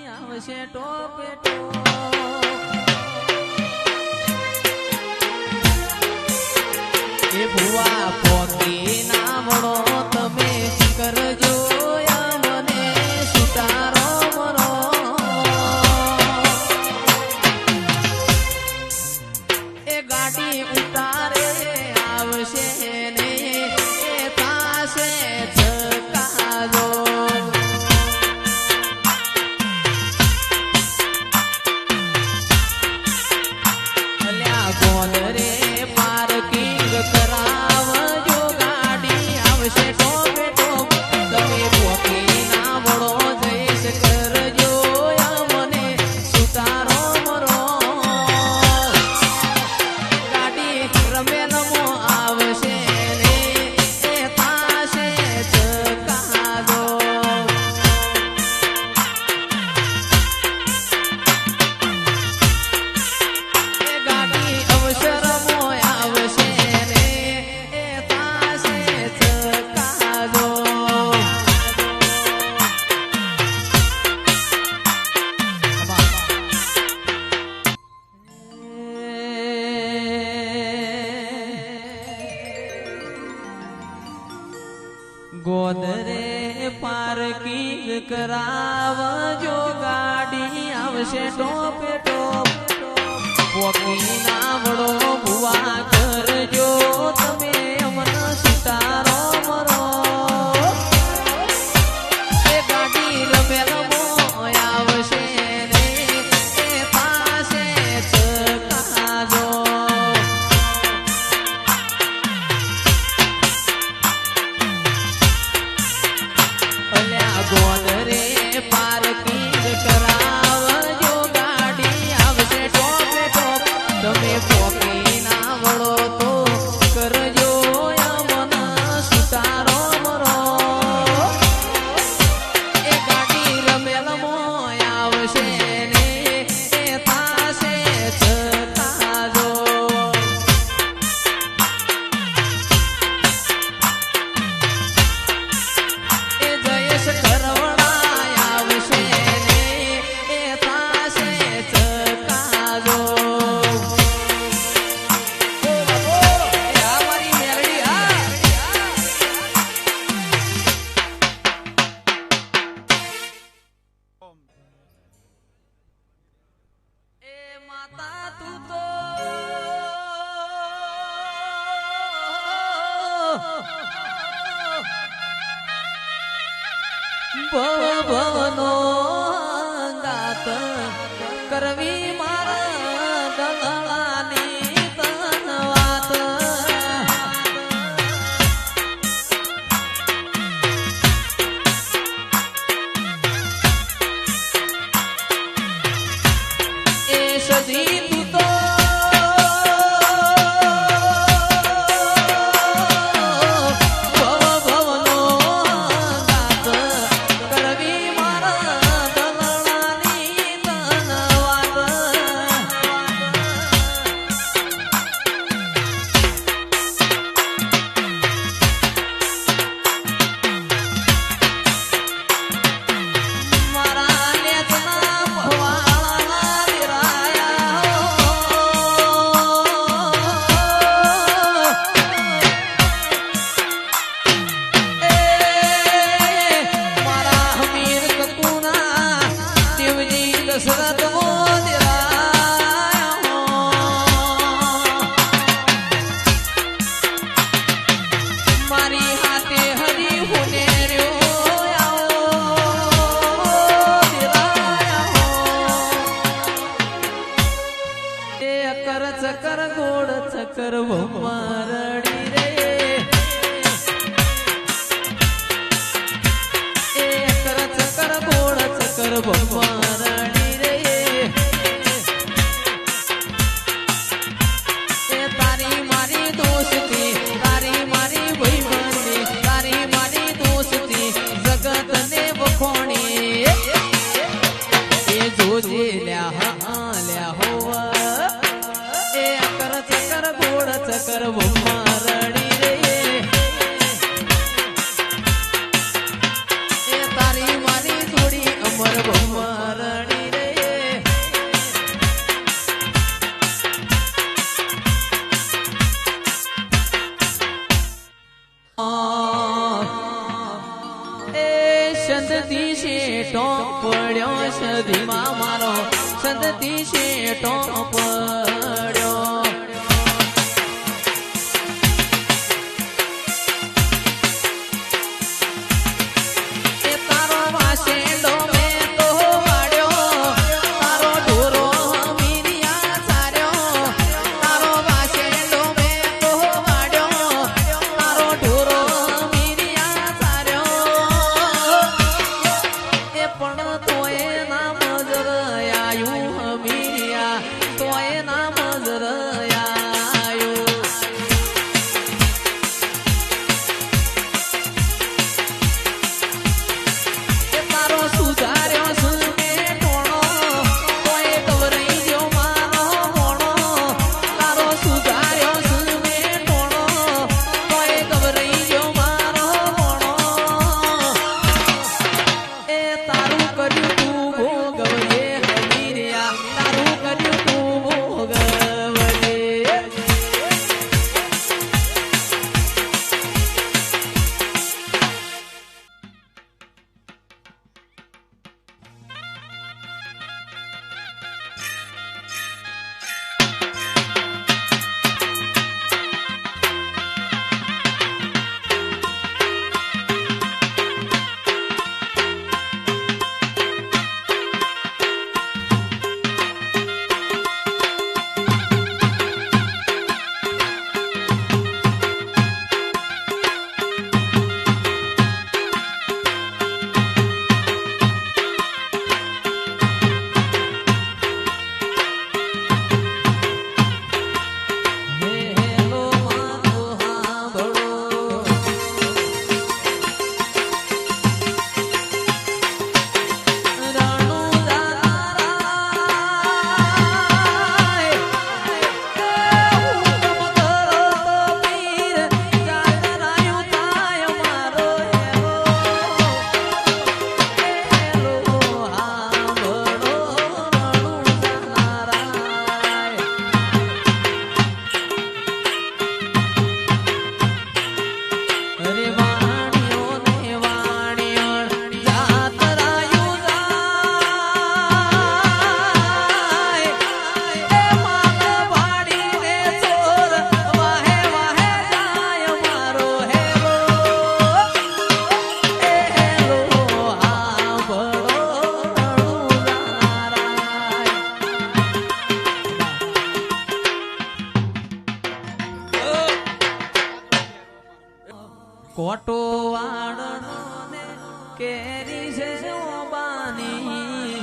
આવશે ટોપે ટોપ એ ભુવા પોતી ના મળો તમે કરજો મને સુતારો મરો એ ગાડી ઉતારે આવશે ને એ થાશે ચકાજો ગોદરે પાર્કિંગ કરાવજો ગાડી આવશે ટોપે ટોપ તમે પોતી ના વળો જઈશ કરજો મને સુતારો મરો ગાડી રમેલમો આવશે ને એ થાશે ચકાજો ગોદરે પાર્કિંગ કરાવજો ગાડી આવશે ટોપે ટોપ પોકી નાવડો ભુવા કરજો તમે મને સુતારો મરો એ ગાડી રમે રમો આવશે ને એ પાસે ચકાજો ગોદરે પાર્કિંગ કરાવજો ગાડી આવશે ટોપે ટોપ તમે પોકી ના વળો તો કરજો મને સુતારો મરો એ ગાડી રમેલમો આવશે ને એ થાશે ચકાજો માતા તું તો ભવનો ગાત કરવી મારા દલાની તન વાત એ સદી તું તો ચકર ગોળ ચકર મારડી રે એ કર ચકર ગોળ ચકર મારડી રે એ તારી મારી દોસ્તી તારી મારી ભાઈબંધી તારી મારી દોસ્તી જગતને વખોણી એ જોજે લ્યા હોવા ચકર ભમ્મા રડી રે એ તારી મારી જોડી અમર ભમ્મા રડી રે સંતતી શેઠો પડ્યો સદીમાં મારો સંતતી શેઠો પડ્યો એ તારો વાસેડો મેં તો વાડ્યો તારો ઢોરો મીરિયા સાર્યો તારો વાસેડો મેં તો વાડ્યો તારો ઢોરો મીરિયા સાર્યો પણ તોય ના મજર આયું હમીરિયા તોય ના મજર આયું એ તારો સુધાર્યો સુમે ટોણો તોય ગવરાઈ ગયો મારો મોણો તારો સુધાર્યો સુમે ટોણો તોય ગવરાઈ ગયો મારો મોણો એ તારું કર્યું તું ભોગવજે હમીરિયા તારું કર્યું તું ભોગવજે કોટો વાળનો ને કેરી છે ઓબાની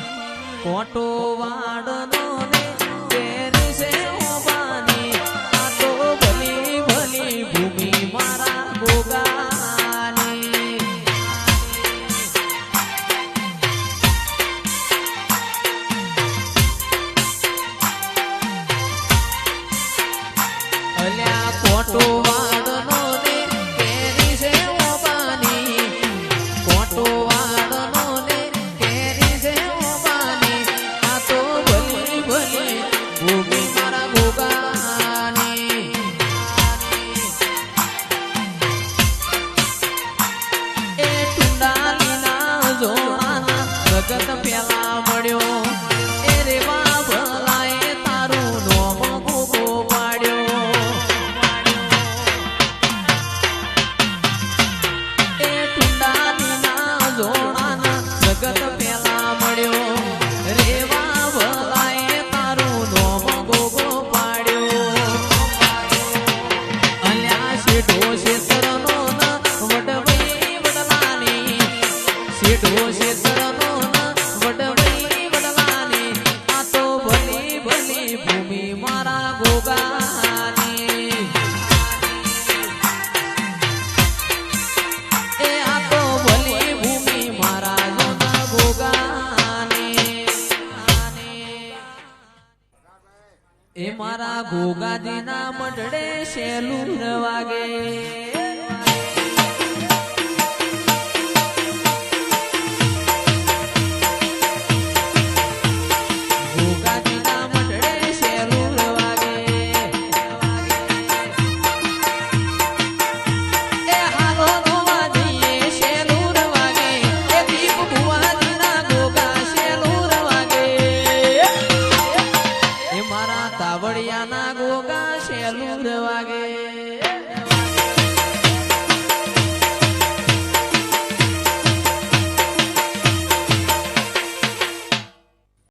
કોટો વાળનો ને કેરી છે ઓબાની આ તો ભલી ભલી ભૂમિ મારા ગોગાની અલ્યા કોટો વાળનો ને કેરી છે ઓબાની કોટો વાળનો ને કેરી છે ઓબાની આ તો ભલી ભલી ભૂમિ મારા ગોગાની એ ટુંડાલીના જોડાના જગત પેલા મળ્યો એ રેવા ભલાએ તારું નોમ ગોગો પાડ્યો એ ટુંડાલીના જોડાના જગત પેલા મળ્યો રેવા ભલાએ તારું નોમ ગોગો પાડ્યો અલ્યા શેઠો શેતરનો ના વડવઈ વડલાની શેઠો શેતરનો ના વડવઈ વડલાની આ તો ભલી ભલી ભૂમિ મારા ગોગાની એ આ તો ભલી ભૂમિ મારા જોના ગોગાની એ મારા મારા ગોગાજીના મઢડે શેલુર વાગે ગોગાજીના મઢડે શેલુર વાગે એ હાલો ગોવા જઈએ શેલુર વાગે એ દીપ ભુવાજીના ગોગા શેલુર વાગે એ મારા તાવડિયાના ગોગા શેલુર વાગે